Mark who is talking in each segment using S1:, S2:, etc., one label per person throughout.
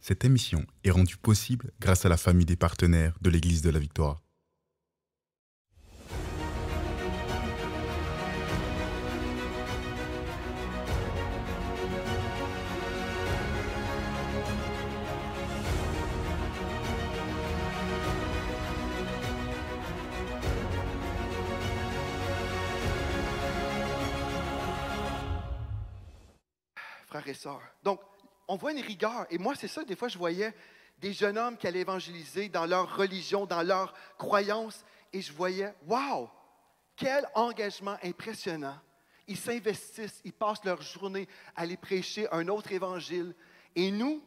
S1: Cette émission est rendue possible grâce à la famille des partenaires de l'Église de la Victoire.
S2: Frères et sœurs. Donc, on voit une rigueur. Et moi, c'est ça, des fois, je voyais des jeunes hommes qui allaient évangéliser dans leur religion, dans leur croyance. Et je voyais, wow, quel engagement impressionnant. Ils s'investissent, ils passent leur journée à aller prêcher un autre évangile. Et nous,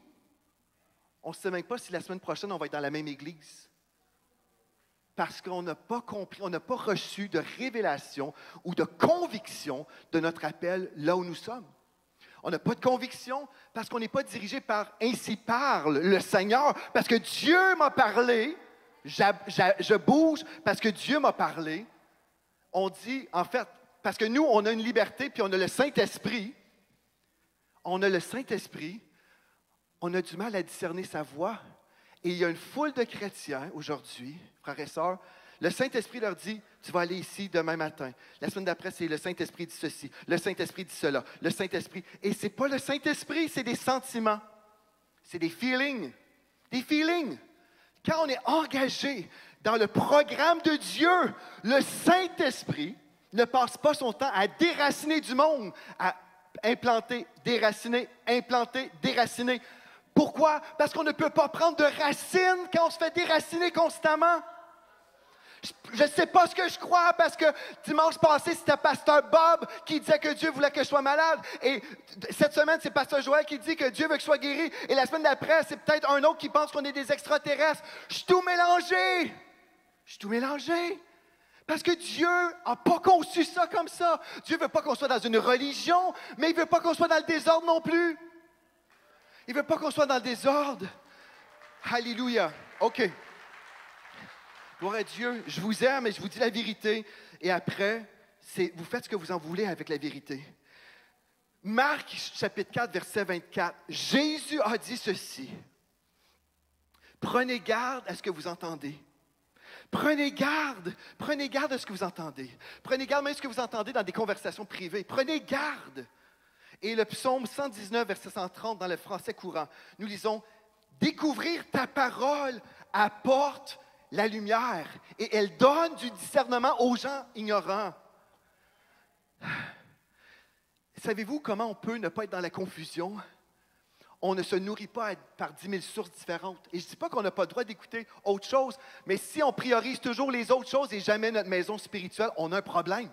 S2: on ne sait même pas si la semaine prochaine, on va être dans la même église. Parce qu'on n'a pas compris, on n'a pas reçu de révélation ou de conviction de notre appel là où nous sommes. On n'a pas de conviction parce qu'on n'est pas dirigé par « ainsi parle le Seigneur », parce que Dieu m'a parlé, je bouge parce que Dieu m'a parlé. On dit, en fait, parce que nous, on a une liberté, puis on a le Saint-Esprit. On a le Saint-Esprit, on a du mal à discerner sa voix. Et il y a une foule de chrétiens aujourd'hui, frères et sœurs, le Saint-Esprit leur dit, tu vas aller ici demain matin. La semaine d'après, c'est le Saint-Esprit dit ceci, le Saint-Esprit dit cela, le Saint-Esprit. Et ce n'est pas le Saint-Esprit, c'est des sentiments. C'est des feelings. Des feelings. Quand on est engagé dans le programme de Dieu, le Saint-Esprit ne passe pas son temps à déraciner du monde, à implanter, déraciner, implanter, déraciner. Pourquoi? Parce qu'on ne peut pas prendre de racines quand on se fait déraciner constamment. Je ne sais pas ce que je crois parce que dimanche passé, c'était Pasteur Bob qui disait que Dieu voulait que je sois malade. Et cette semaine, c'est Pasteur Joël qui dit que Dieu veut que je sois guéri. Et la semaine d'après, c'est peut-être un autre qui pense qu'on est des extraterrestres. Je suis tout mélangé. Je suis tout mélangé. Parce que Dieu n'a pas conçu ça comme ça. Dieu ne veut pas qu'on soit dans une religion, mais il ne veut pas qu'on soit dans le désordre non plus. Il ne veut pas qu'on soit dans le désordre. Alléluia. OK. Gloire à Dieu, je vous aime et je vous dis la vérité. Et après, vous faites ce que vous en voulez avec la vérité. Marc, chapitre 4, verset 24. Jésus a dit ceci. Prenez garde à ce que vous entendez. Prenez garde à ce que vous entendez. Prenez garde même à ce que vous entendez dans des conversations privées. Prenez garde. Et le psaume 119, verset 130, dans le français courant, nous lisons « Découvrir ta parole apporte la lumière et elle donne du discernement aux gens ignorants. » Savez-vous comment on peut ne pas être dans la confusion? On ne se nourrit pas par 10 000 sources différentes. Et je ne dis pas qu'on n'a pas le droit d'écouter autre chose, mais si on priorise toujours les autres choses et jamais notre maison spirituelle, on a un problème.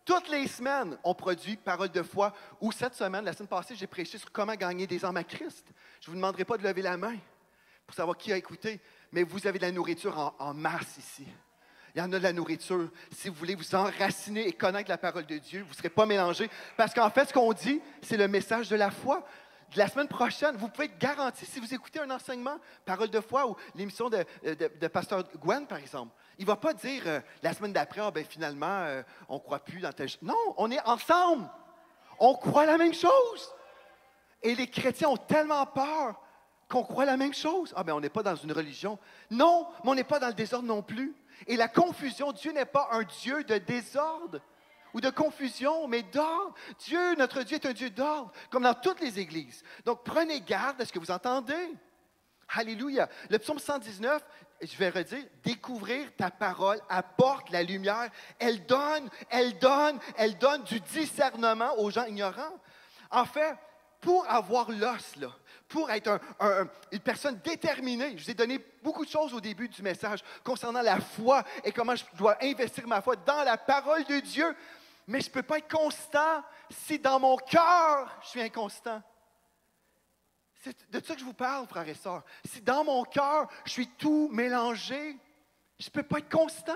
S2: Toutes les semaines, on produit Parole de foi. Ou cette semaine, la semaine passée, j'ai prêché sur comment gagner des âmes à Christ. Je ne vous demanderai pas de lever la main pour savoir qui a écouté, mais vous avez de la nourriture en masse ici. Il y en a de la nourriture. Si vous voulez vous enraciner et connaître la parole de Dieu, vous ne serez pas mélangés. Parce qu'en fait, ce qu'on dit, c'est le message de la foi. De la semaine prochaine, vous pouvez être garanti, si vous écoutez un enseignement, Parole de foi ou l'émission de Pasteur Gwen, par exemple, il ne va pas dire la semaine d'après, finalement, on ne croit plus dans tel... Non, on est ensemble. On croit la même chose. Et les chrétiens ont tellement peur qu'on croit la même chose. On n'est pas dans une religion. Non, mais on n'est pas dans le désordre non plus. Et la confusion, Dieu n'est pas un Dieu de désordre ou de confusion, mais d'ordre. Dieu, notre Dieu est un Dieu d'ordre, comme dans toutes les églises. Donc, prenez garde à ce que vous entendez. Alléluia. Le psaume 119, je vais redire, « Découvrir ta parole apporte la lumière. Elle donne du discernement aux gens ignorants. » En fait, pour avoir l'os, là, pour être une personne déterminée, je vous ai donné beaucoup de choses au début du message concernant la foi et comment je dois investir ma foi dans la parole de Dieu. Mais je ne peux pas être constant si dans mon cœur, je suis inconstant. C'est de ça que je vous parle, frères et sœurs. Si dans mon cœur, je suis tout mélangé, je ne peux pas être constant.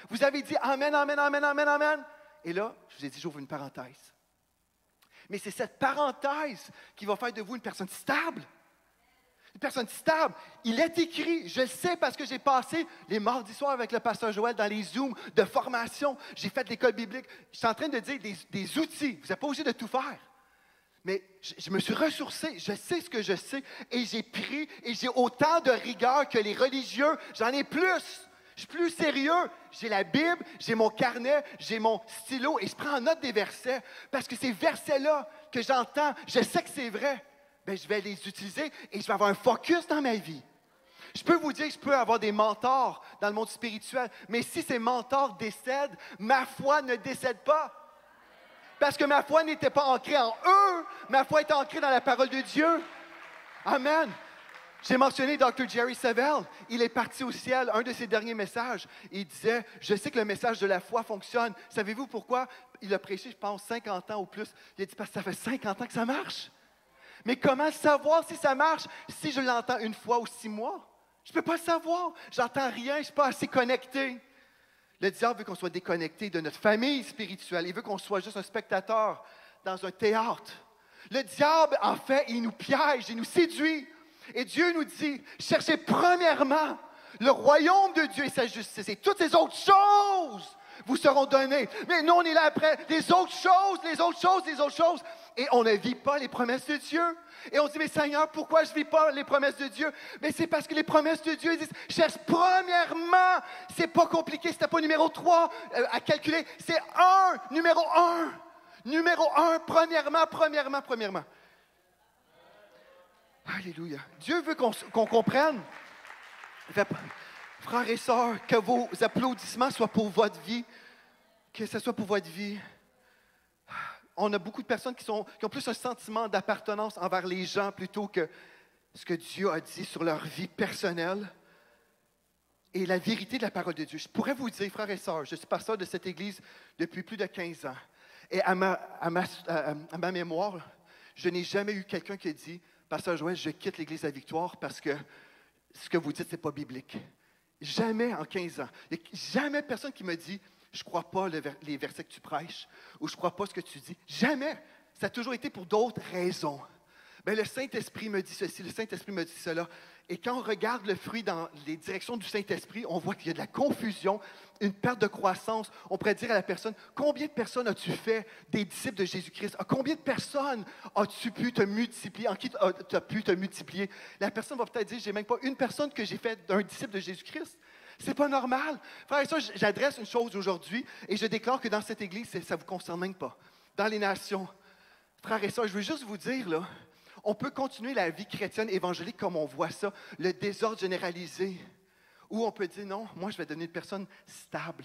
S2: Vous avez dit Amen, Amen, Amen, Amen, Amen. Et là, je vous ai dit, j'ouvre une parenthèse. Mais c'est cette parenthèse qui va faire de vous une personne stable. Une personne stable. Il est écrit, je le sais parce que j'ai passé les mardis soirs avec le pasteur Joël dans les Zooms de formation. J'ai fait de l'école biblique. Je suis en train de dire des outils. Vous n'êtes pas obligé de tout faire. Mais je me suis ressourcé, je sais ce que je sais, et j'ai pris, et j'ai autant de rigueur que les religieux. J'en ai plus. Je suis plus sérieux. J'ai la Bible, j'ai mon carnet, j'ai mon stylo, et je prends en note des versets. Parce que ces versets-là que j'entends, je sais que c'est vrai. Bien, je vais les utiliser et je vais avoir un focus dans ma vie. Je peux vous dire que je peux avoir des mentors dans le monde spirituel, mais si ces mentors décèdent, ma foi ne décède pas. Parce que ma foi n'était pas ancrée en eux, ma foi était ancrée dans la parole de Dieu. Amen. J'ai mentionné Dr. Jerry Savelle. Il est parti au ciel. Un de ses derniers messages, il disait, je sais que le message de la foi fonctionne. Savez-vous pourquoi? Il a prêché, je pense, 50 ans ou plus. Il a dit, parce que ça fait 50 ans que ça marche. Mais comment savoir si ça marche si je l'entends une fois ou 6 mois? Je ne peux pas le savoir. J'entends rien, je ne suis pas assez connecté. Le diable veut qu'on soit déconnecté de notre famille spirituelle. Il veut qu'on soit juste un spectateur dans un théâtre. Le diable, en fait, il nous piège, il nous séduit. Et Dieu nous dit, cherchez premièrement le royaume de Dieu et sa justice. Et toutes ces autres choses vous seront données. Mais nous, on est là après, les autres choses, les autres choses, les autres choses. Et on ne vit pas les promesses de Dieu. Et on dit, mais Seigneur, pourquoi je ne vis pas les promesses de Dieu? Mais c'est parce que les promesses de Dieu disent, cherche premièrement, c'est pas compliqué, c'était pas numéro 3 à calculer, c'est numéro 1. Numéro 1, premièrement. Alléluia. Dieu veut qu'on comprenne. Frères et sœurs, que vos applaudissements soient pour votre vie, que ce soit pour votre vie. On a beaucoup de personnes qui ont plus un sentiment d'appartenance envers les gens plutôt que ce que Dieu a dit sur leur vie personnelle et la vérité de la parole de Dieu. Je pourrais vous dire, frères et sœurs, je suis pasteur de cette Église depuis plus de 15 ans. Et à ma mémoire, je n'ai jamais eu quelqu'un qui a dit, Pasteur Joël, je quitte l'Église de la Victoire parce que ce que vous dites, ce n'est pas biblique. Jamais en 15 ans. Il n'y a jamais personne qui me dit, je ne crois pas les versets que tu prêches ou je ne crois pas ce que tu dis. Jamais. Ça a toujours été pour d'autres raisons. Bien, le Saint-Esprit me dit ceci, le Saint-Esprit me dit cela. Et quand on regarde le fruit dans les directions du Saint-Esprit, on voit qu'il y a de la confusion, une perte de croissance. On pourrait dire à la personne, combien de personnes as-tu fait des disciples de Jésus-Christ? Combien de personnes as-tu pu te multiplier? En qui tu as pu te multiplier? La personne va peut-être dire, je n'ai même pas une personne que j'ai fait d'un disciple de Jésus-Christ. C'est pas normal. Frère et sœurs, j'adresse une chose aujourd'hui et je déclare que dans cette Église, ça ne vous concerne même pas. Dans les nations, frères et sœurs, je veux juste vous dire, là, on peut continuer la vie chrétienne évangélique comme on voit ça, le désordre généralisé, ou on peut dire non, moi je vais devenir une personne stable.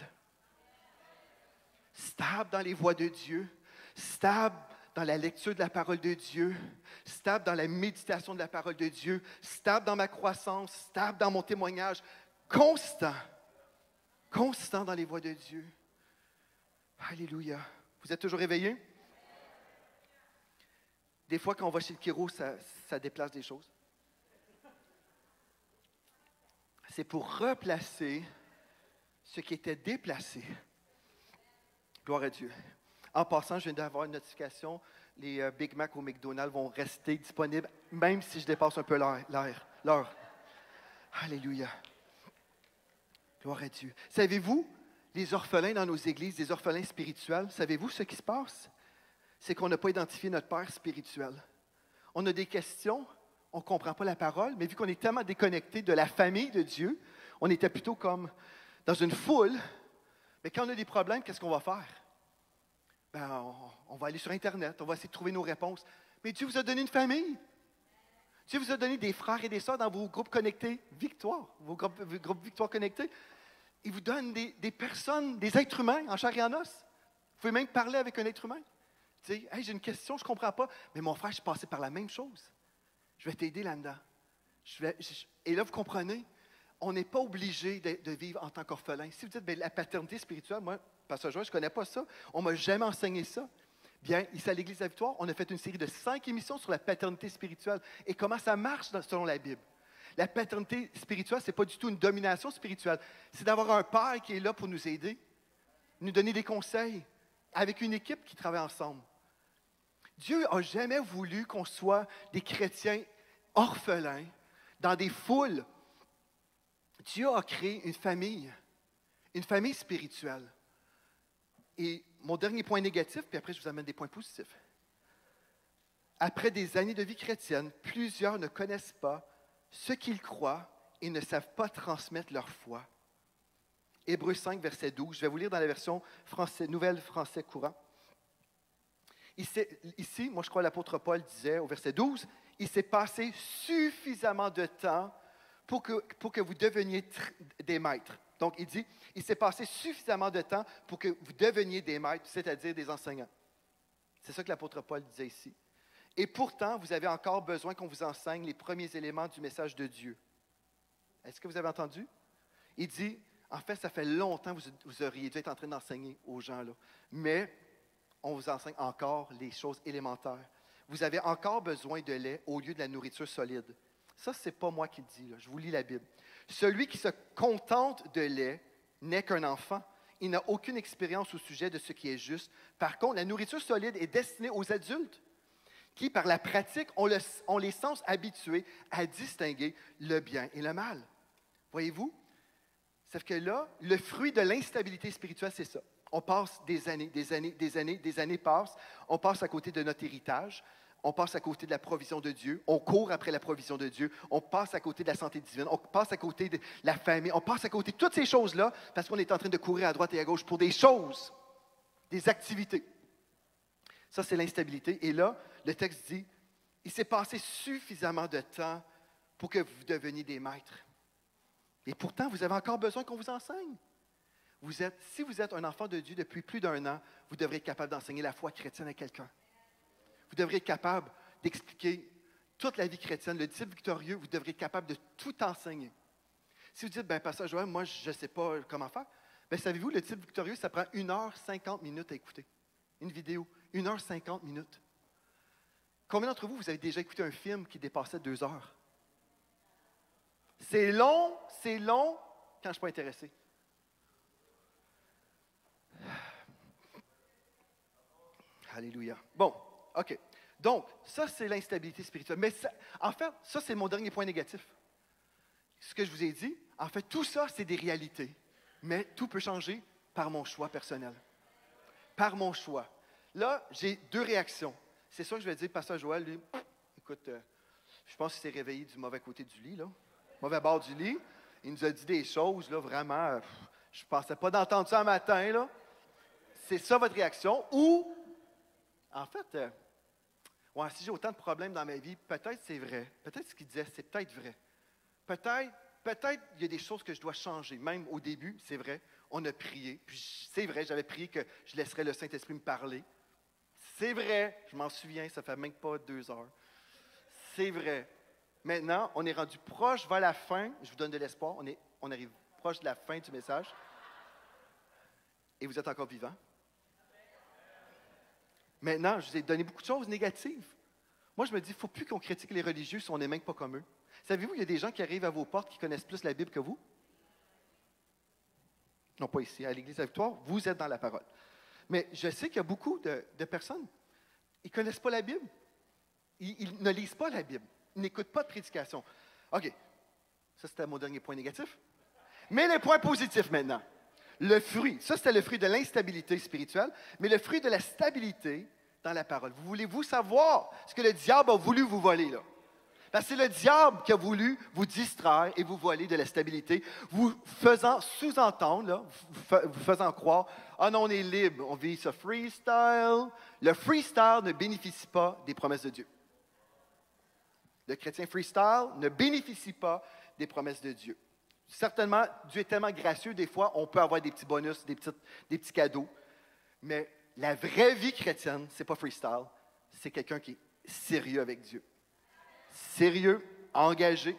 S2: Stable dans les voies de Dieu, stable dans la lecture de la parole de Dieu, stable dans la méditation de la parole de Dieu, stable dans ma croissance, stable dans mon témoignage, constant dans les voies de Dieu. Alléluia. Vous êtes toujours éveillés? Des fois, quand on va chez le chiro, ça déplace des choses. C'est pour replacer ce qui était déplacé. Gloire à Dieu. En passant, je viens d'avoir une notification. Les Big Mac au McDonald's vont rester disponibles, même si je dépasse un peu l'heure. Alléluia. Gloire à Dieu. Savez-vous, les orphelins dans nos églises, les orphelins spirituels, savez-vous ce qui se passe? C'est qu'on n'a pas identifié notre Père spirituel. On a des questions, on ne comprend pas la parole, mais vu qu'on est tellement déconnecté de la famille de Dieu, on était plutôt comme dans une foule. Mais quand on a des problèmes, qu'est-ce qu'on va faire? Ben, on va aller sur Internet, on va essayer de trouver nos réponses. Mais Dieu vous a donné une famille. Dieu vous a donné des frères et des sœurs dans vos groupes connectés Victoire, vos groupes Victoire connectés. Il vous donne des personnes, des êtres humains en chair et en os. Vous pouvez même parler avec un être humain. Tu sais, hey, j'ai une question, je ne comprends pas, mais mon frère, je suis passé par la même chose. Je vais t'aider là-dedans. Et là, vous comprenez, on n'est pas obligé de vivre en tant qu'orphelin. Si vous dites, bien, la paternité spirituelle, moi, Pasteur Joël, je ne connais pas ça, on ne m'a jamais enseigné ça. Bien, ici à l'Église de la Victoire, on a fait une série de 5 émissions sur la paternité spirituelle et comment ça marche selon la Bible. La paternité spirituelle, ce n'est pas du tout une domination spirituelle. C'est d'avoir un père qui est là pour nous aider, nous donner des conseils, avec une équipe qui travaille ensemble. Dieu n'a jamais voulu qu'on soit des chrétiens orphelins, dans des foules. Dieu a créé une famille spirituelle. Et mon dernier point négatif, puis après je vous amène des points positifs. après des années de vie chrétienne, plusieurs ne connaissent pas ce qu'ils croient et ne savent pas transmettre leur foi. Hébreux 5, verset 12. Je vais vous lire dans la version Nouvelle Français courant. Ici, moi je crois que l'apôtre Paul disait au verset 12, « Il s'est passé suffisamment de temps pour que vous deveniez des maîtres. » Donc il dit, « Il s'est passé suffisamment de temps pour que vous deveniez des maîtres, c'est-à-dire des enseignants. » C'est ça que l'apôtre Paul disait ici. « Et pourtant, vous avez encore besoin qu'on vous enseigne les premiers éléments du message de Dieu. » Est-ce que vous avez entendu? Il dit, en fait, ça fait longtemps que vous auriez dû être en train d'enseigner aux gens, là. Mais on vous enseigne encore les choses élémentaires. Vous avez encore besoin de lait au lieu de la nourriture solide. Ça, ce n'est pas moi qui le dis, là. Je vous lis la Bible. Celui qui se contente de lait n'est qu'un enfant. Il n'a aucune expérience au sujet de ce qui est juste. Par contre, la nourriture solide est destinée aux adultes qui, par la pratique, ont les sens habitués à distinguer le bien et le mal. Voyez-vous? Sauf que là, le fruit de l'instabilité spirituelle, c'est ça. On passe des années passent, on passe à côté de notre héritage, on passe à côté de la provision de Dieu, on court après la provision de Dieu, on passe à côté de la santé divine, on passe à côté de la famille, on passe à côté de toutes ces choses-là parce qu'on est en train de courir à droite et à gauche pour des choses, des activités. Ça, c'est l'instabilité. Et là, le texte dit, il s'est passé suffisamment de temps pour que vous deveniez des maîtres. Et pourtant, vous avez encore besoin qu'on vous enseigne. Si vous êtes un enfant de Dieu depuis plus d'1 an, vous devrez être capable d'enseigner la foi chrétienne à quelqu'un. Vous devrez être capable d'expliquer toute la vie chrétienne. Le disciple victorieux, vous devrez être capable de tout enseigner. Si vous dites, bien, Pasteur Joël, moi, je ne sais pas comment faire, bien, savez-vous, le disciple victorieux, ça prend 1h50 à écouter. Une vidéo, 1h50. Combien d'entre vous, vous avez déjà écouté un film qui dépassait 2 heures? C'est long quand je ne suis pas intéressé. Alléluia. Bon, OK. Donc, ça, c'est l'instabilité spirituelle. Mais ça, en fait, ça, c'est mon dernier point négatif. Ce que je vous ai dit, en fait, tout ça, c'est des réalités. Mais tout peut changer par mon choix personnel. Par mon choix. Là, j'ai 2 réactions. C'est ça que je vais dire, Pasteur Joël, lui, écoute, je pense qu'il s'est réveillé du mauvais côté du lit, là. Mauvais bord du lit. Il nous a dit des choses, là, vraiment, je ne pensais pas d'entendre ça un matin, là. C'est ça votre réaction. Ou, en fait, si j'ai autant de problèmes dans ma vie, peut-être c'est vrai. Peut-être ce qu'il disait, c'est peut-être vrai. Peut-être il y a des choses que je dois changer. Même au début, c'est vrai, on a prié. Puis c'est vrai, j'avais prié que je laisserais le Saint-Esprit me parler. C'est vrai, je m'en souviens, ça fait même pas 2 heures. C'est vrai. Maintenant, on est rendu proche vers la fin. Je vous donne de l'espoir. On arrive proche de la fin du message. Et vous êtes encore vivant. Maintenant, je vous ai donné beaucoup de choses négatives. Moi, je me dis, il ne faut plus qu'on critique les religieux si on n'est même pas comme eux. Savez-vous, il y a des gens qui arrivent à vos portes qui connaissent plus la Bible que vous? Non, pas ici. À l'Église de la Victoire, vous êtes dans la parole. Mais je sais qu'il y a beaucoup de personnes, ils ne connaissent pas la Bible. Ils ne lisent pas la Bible. Ils n'écoutent pas de prédication. OK. Ça, c'était mon dernier point négatif. Mais les points positifs maintenant. Le fruit. Ça, c'était le fruit de l'instabilité spirituelle, mais le fruit de la stabilité dans la parole. Voulez-vous savoir ce que le diable a voulu vous voler, là? Parce que c'est le diable qui a voulu vous distraire et vous voler de la stabilité, vous faisant sous-entendre, là, vous faisant croire, ah non, on est libre, on vit ce freestyle. Le freestyle ne bénéficie pas des promesses de Dieu. Le chrétien freestyle ne bénéficie pas des promesses de Dieu. Certainement, Dieu est tellement gracieux, des fois, on peut avoir des petits bonus, des petits cadeaux. Mais la vraie vie chrétienne, ce n'est pas freestyle, c'est quelqu'un qui est sérieux avec Dieu. Sérieux, engagé,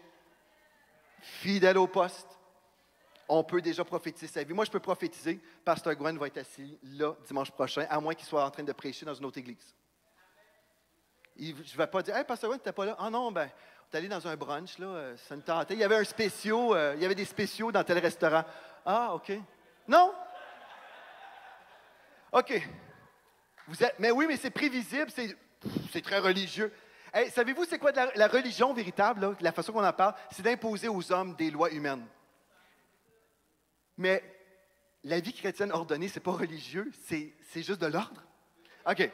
S2: fidèle au poste. On peut déjà prophétiser sa vie. Moi, je peux prophétiser. Pasteur Gwen va être assis là dimanche prochain, à moins qu'il soit en train de prêcher dans une autre église. Je ne vais pas dire, « Hey, Pasteur Gwen, tu n'étais pas là? » Ah non, ben, tu es allé dans un brunch, là, ça me tentait. Il y avait il y avait des spéciaux dans tel restaurant. Ah, OK. Non? OK. Mais oui, mais c'est prévisible, c'est très religieux. Hey, savez-vous, c'est quoi la religion véritable, là, la façon qu'on en parle? C'est d'imposer aux hommes des lois humaines. Mais la vie chrétienne ordonnée, ce n'est pas religieux, c'est juste de l'ordre. OK.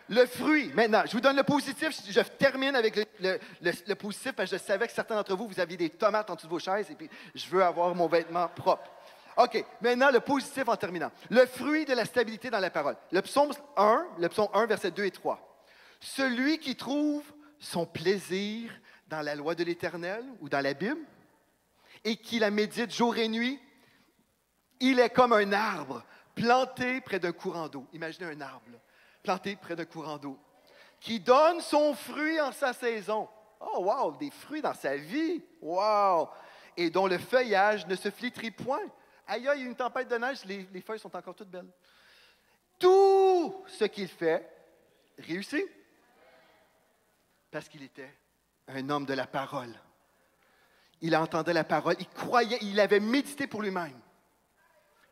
S2: Le fruit, maintenant, je vous donne le positif. Je termine avec le positif parce que je savais que certains d'entre vous, vous aviez des tomates en dessous de vos chaises et puis je veux avoir mon vêtement propre. OK, maintenant, le positif en terminant. Le fruit de la stabilité dans la parole. Le psaume 1, versets 2 et 3. Celui qui trouve son plaisir dans la loi de l'Éternel ou dans la Bible et qui la médite jour et nuit, il est comme un arbre planté près d'un courant d'eau. Imaginez un arbre, là, planté près d'un courant d'eau, qui donne son fruit en sa saison. Oh, wow, des fruits dans sa vie. Wow! Et dont le feuillage ne se flétrit point. Aïe, il y a une tempête de neige, les feuilles sont encore toutes belles. Tout ce qu'il fait réussit. Parce qu'il était un homme de la parole. Il entendait la parole, il croyait, il avait médité pour lui-même.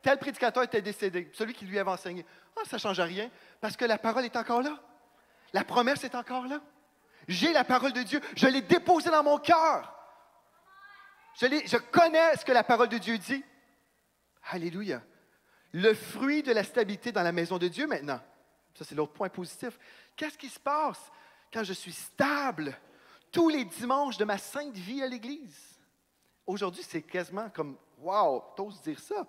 S2: Tel prédicateur était décédé, celui qui lui avait enseigné. Ah, ça ne change rien, parce que la parole est encore là. La promesse est encore là. J'ai la parole de Dieu, je l'ai déposée dans mon cœur. Je connais ce que la parole de Dieu dit. Alléluia. Le fruit de la stabilité dans la maison de Dieu maintenant. Ça, c'est l'autre point positif. Qu'est-ce qui se passe quand je suis stable tous les dimanches de ma sainte vie à l'Église? Aujourd'hui, c'est quasiment comme, wow, t'oses dire ça?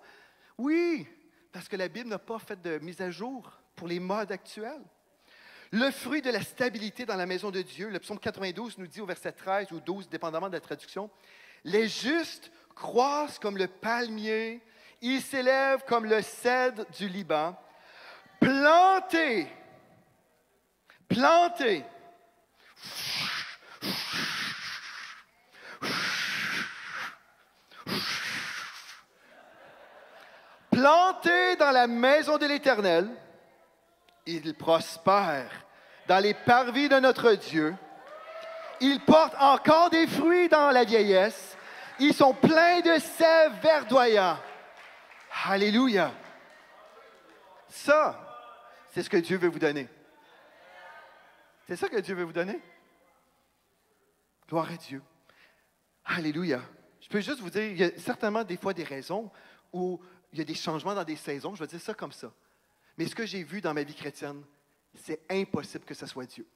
S2: Oui, parce que la Bible n'a pas fait de mise à jour pour les modes actuels. Le fruit de la stabilité dans la maison de Dieu, le psaume 92 nous dit au verset 13 ou 12, dépendamment de la traduction, « Les justes croissent comme le palmier, ils s'élèvent comme le cèdre du Liban, plantés, plantés dans la maison de l'Éternel, ils prospèrent dans les parvis de notre Dieu. Ils portent encore des fruits dans la vieillesse. Ils sont pleins de sève verdoyant. » Alléluia. Ça, c'est ce que Dieu veut vous donner. C'est ça que Dieu veut vous donner. Gloire à Dieu. Alléluia. Je peux juste vous dire, il y a certainement des fois des raisons où il y a des changements dans des saisons. Je vais dire ça comme ça. Mais ce que j'ai vu dans ma vie chrétienne, c'est impossible que ce soit Dieu.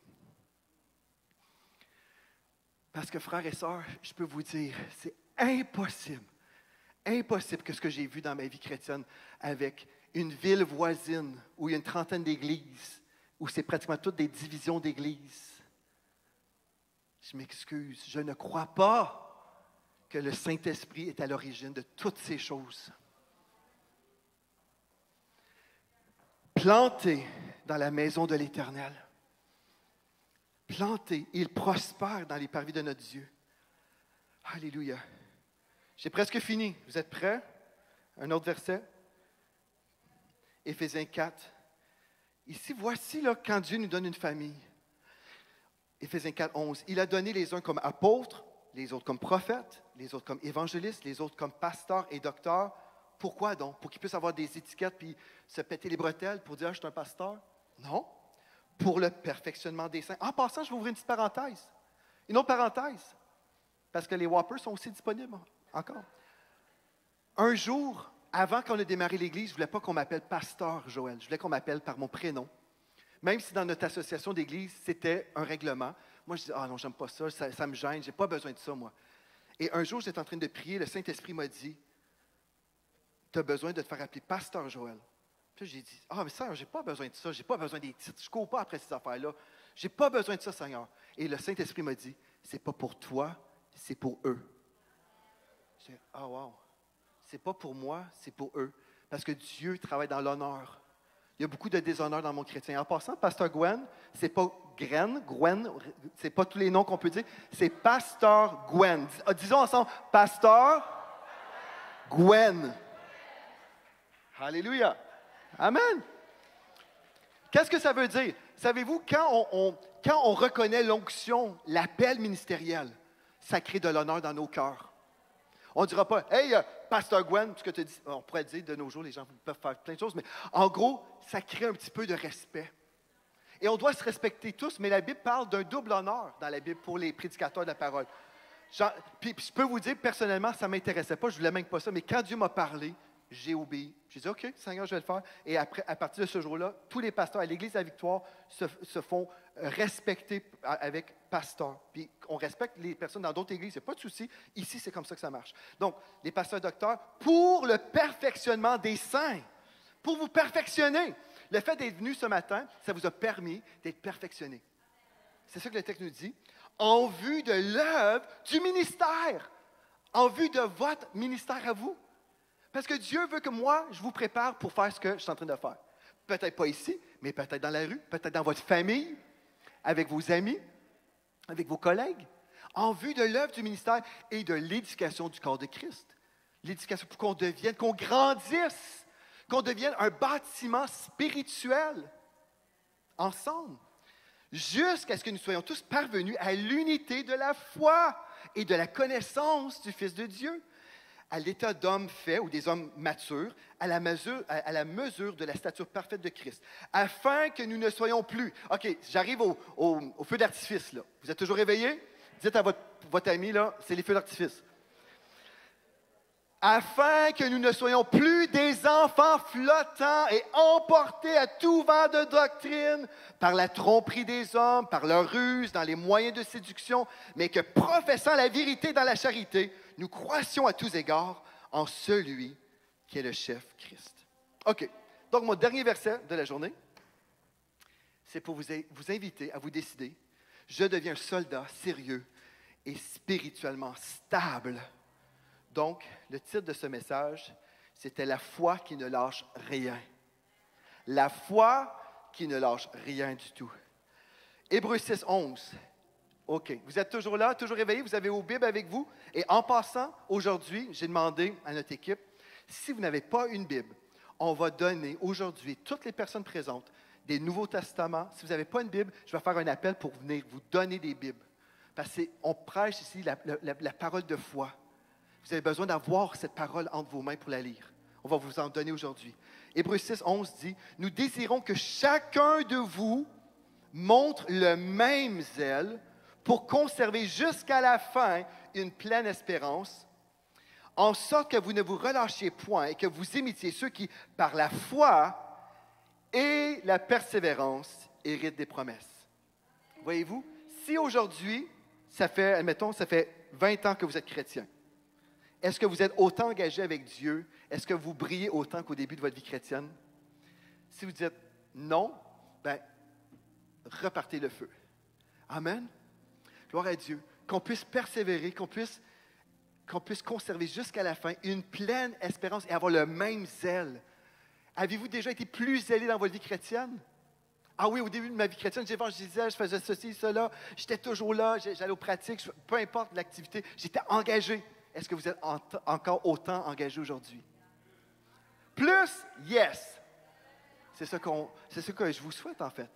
S2: Parce que, frères et sœurs, je peux vous dire, c'est impossible que ce que j'ai vu dans ma vie chrétienne avec une ville voisine où il y a une trentaine d'églises, où c'est pratiquement toutes des divisions d'églises. Je m'excuse, je ne crois pas que le Saint-Esprit est à l'origine de toutes ces choses. Planté dans la maison de l'Éternel. Planté, il prospère dans les parvis de notre Dieu. Alléluia. J'ai presque fini. Vous êtes prêts? Un autre verset. Éphésiens 4. Ici, voici là, quand Dieu nous donne une famille. Éphésiens 4, 11. Il a donné les uns comme apôtres, les autres comme prophètes, les autres comme évangélistes, les autres comme pasteurs et docteurs. Pourquoi donc? Pour qu'ils puissent avoir des étiquettes puis se péter les bretelles pour dire « je suis un pasteur ». Non. Pour le perfectionnement des saints. En passant, je vais ouvrir une petite parenthèse. Une autre parenthèse. Parce que les Whoppers sont aussi disponibles encore. Un jour, avant qu'on ait démarré l'Église, je ne voulais pas qu'on m'appelle pasteur Joël. Je voulais qu'on m'appelle par mon prénom. Même si dans notre association d'Église, c'était un règlement. Moi, je disais, ah non, j'aime pas ça, ça me gêne, j'ai pas besoin de ça, moi. Et un jour, j'étais en train de prier, le Saint-Esprit m'a dit, tu as besoin de te faire appeler pasteur Joël. Puis j'ai dit, ah, mais Seigneur, j'ai pas besoin de ça, j'ai pas besoin des titres, je ne cours pas après ces affaires-là. J'ai pas besoin de ça, Seigneur. Et le Saint-Esprit m'a dit, c'est pas pour toi, c'est pour eux. J'ai dit, ah, wow. C'est pas pour moi, c'est pour eux. Parce que Dieu travaille dans l'honneur. Il y a beaucoup de déshonneur dans mon chrétien. En passant, pasteur Gwen, c'est pas Gwen, c'est pas tous les noms qu'on peut dire, c'est pasteur Gwen. Disons ensemble, pasteur Gwen. Alléluia. Amen. Qu'est-ce que ça veut dire? Savez-vous, quand on reconnaît l'onction, l'appel ministériel, ça crée de l'honneur dans nos cœurs. On ne dira pas, « Hey, pasteur Gwen », ce que tu dis, on pourrait dire de nos jours, les gens peuvent faire plein de choses, mais en gros, ça crée un petit peu de respect. Et on doit se respecter tous, mais la Bible parle d'un double honneur dans la Bible pour les prédicateurs de la parole. Puis je peux vous dire, personnellement, ça ne m'intéressait pas, je ne voulais même pas ça, mais quand Dieu m'a parlé, j'ai obéi. J'ai dit, OK, Seigneur, je vais le faire. Et après, à partir de ce jour-là, tous les pasteurs à l'Église de la Victoire se font respecter avec pasteur. Puis on respecte les personnes dans d'autres églises, il n'y a pas de souci. Ici, c'est comme ça que ça marche. Donc, les pasteurs docteurs, pour le perfectionnement des saints, pour vous perfectionner. Le fait d'être venu ce matin, ça vous a permis d'être perfectionné. C'est ça que le texte nous dit. En vue de l'œuvre du ministère. En vue de votre ministère à vous. Parce que Dieu veut que moi, je vous prépare pour faire ce que je suis en train de faire. Peut-être pas ici, mais peut-être dans la rue, peut-être dans votre famille, avec vos amis, avec vos collègues, en vue de l'œuvre du ministère et de l'éducation du corps de Christ. L'éducation pour qu'on grandisse, qu'on devienne un bâtiment spirituel ensemble, jusqu'à ce que nous soyons tous parvenus à l'unité de la foi et de la connaissance du Fils de Dieu, à l'état d'homme fait ou des hommes matures, à la mesure de la stature parfaite de Christ, afin que nous ne soyons plus... OK, j'arrive au feu d'artifice, là. Vous êtes toujours réveillés? Dites à votre ami, là, c'est les feux d'artifice. Afin que nous ne soyons plus des enfants flottants et emportés à tout vent de doctrine par la tromperie des hommes, par leur ruse, dans les moyens de séduction, mais que professant la vérité dans la charité, nous croissions à tous égards en celui qui est le chef Christ. OK. Donc, mon dernier verset de la journée, c'est pour vous inviter à vous décider. Je deviens un soldat sérieux et spirituellement stable. Donc, le titre de ce message, c'était « La foi qui ne lâche rien ». La foi qui ne lâche rien du tout. Hébreux 6, 11. OK. Vous êtes toujours là, toujours réveillés, vous avez vos Bibles avec vous. Et en passant, aujourd'hui, j'ai demandé à notre équipe, si vous n'avez pas une Bible, on va donner aujourd'hui, toutes les personnes présentes, des Nouveaux Testaments. Si vous n'avez pas une Bible, je vais faire un appel pour venir vous donner des Bibles. Parce qu'on prêche ici la parole de foi. Vous avez besoin d'avoir cette parole entre vos mains pour la lire. On va vous en donner aujourd'hui. Hébreux 6, 11 dit, « Nous désirons que chacun de vous montre le même zèle pour conserver jusqu'à la fin une pleine espérance, en sorte que vous ne vous relâchiez point et que vous imitiez ceux qui, par la foi et la persévérance, héritent des promesses. » Voyez-vous, si aujourd'hui, admettons, ça fait 20 ans que vous êtes chrétien, est-ce que vous êtes autant engagé avec Dieu? Est-ce que vous brillez autant qu'au début de votre vie chrétienne? Si vous dites non, bien, repartez le feu. Amen. Gloire à Dieu. Qu'on puisse persévérer, qu'on puisse conserver jusqu'à la fin une pleine espérance et avoir le même zèle. Avez-vous déjà été plus zélé dans votre vie chrétienne? Ah oui, au début de ma vie chrétienne, j'évangélisais, je faisais ceci, cela, j'étais toujours là, j'allais aux pratiques, peu importe l'activité, j'étais engagé. Est-ce que vous êtes encore autant engagé aujourd'hui? Plus, yes! C'est ce que je vous souhaite, en fait.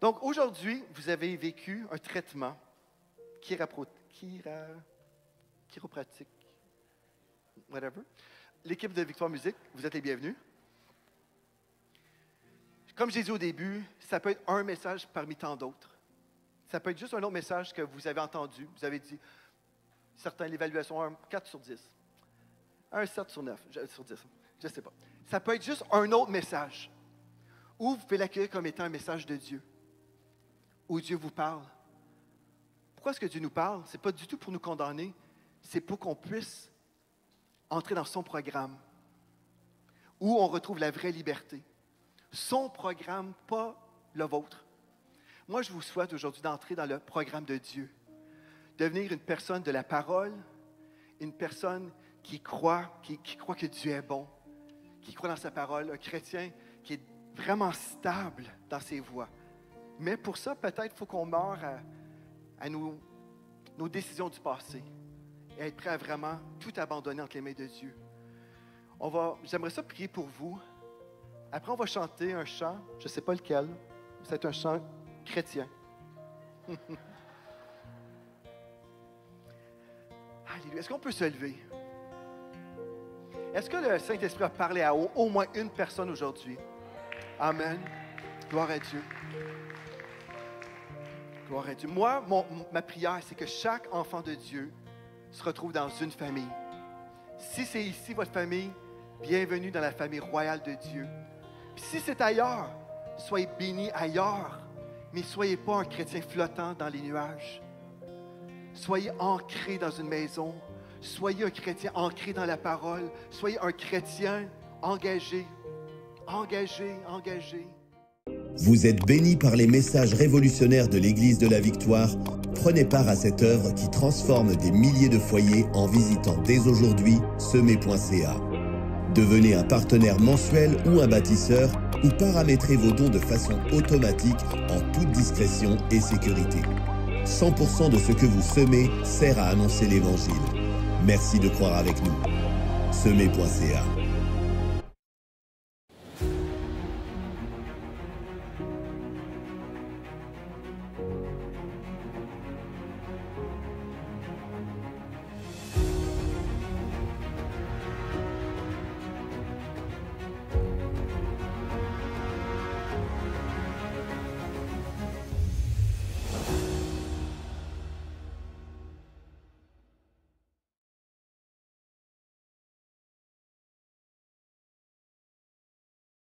S2: Donc, aujourd'hui, vous avez vécu un traitement chiropratique, whatever. L'équipe de Victoire Musique, vous êtes les bienvenus. Comme j'ai dit au début, ça peut être un message parmi tant d'autres. Ça peut être juste un autre message que vous avez entendu. Vous avez dit, certains, l'évaluation, un 4 sur 10. Un 7 sur 9, sur 10, je ne sais pas. Ça peut être juste un autre message. Ou vous pouvez l'accueillir comme étant un message de Dieu. Où Dieu vous parle. Pourquoi est-ce que Dieu nous parle? Ce n'est pas du tout pour nous condamner. C'est pour qu'on puisse entrer dans son programme. Où on retrouve la vraie liberté. Son programme, pas le vôtre. Moi, je vous souhaite aujourd'hui d'entrer dans le programme de Dieu. Devenir une personne de la parole, une personne qui croit que Dieu est bon, qui croit dans sa parole, un chrétien qui est vraiment stable dans ses voies. Mais pour ça, peut-être il faut qu'on meure à nos décisions du passé et être prêt à vraiment tout abandonner entre les mains de Dieu. J'aimerais ça prier pour vous. Après, on va chanter un chant, je ne sais pas lequel, c'est un chant chrétien. Alléluia. Est-ce qu'on peut se lever? Est-ce que le Saint-Esprit a parlé à au moins une personne aujourd'hui? Amen. Gloire à Dieu. Gloire à Dieu. Moi, ma prière, c'est que chaque enfant de Dieu se retrouve dans une famille. Si c'est ici votre famille, Bienvenue dans la famille royale de Dieu. Puis si c'est ailleurs, soyez bénis ailleurs, mais soyez pas un chrétien flottant dans les nuages. Soyez ancrés dans une maison. Soyez un chrétien ancré dans la parole. Soyez un chrétien engagé. Engagé, engagé.
S3: Vous êtes bénis par les messages révolutionnaires de l'Église de la Victoire. Prenez part à cette œuvre qui transforme des milliers de foyers en visitant dès aujourd'hui semer.ca. Devenez un partenaire mensuel ou un bâtisseur ou paramétrez vos dons de façon automatique en toute discrétion et sécurité. 100% de ce que vous semez sert à annoncer l'Évangile. Merci de croire avec nous. Semer.ca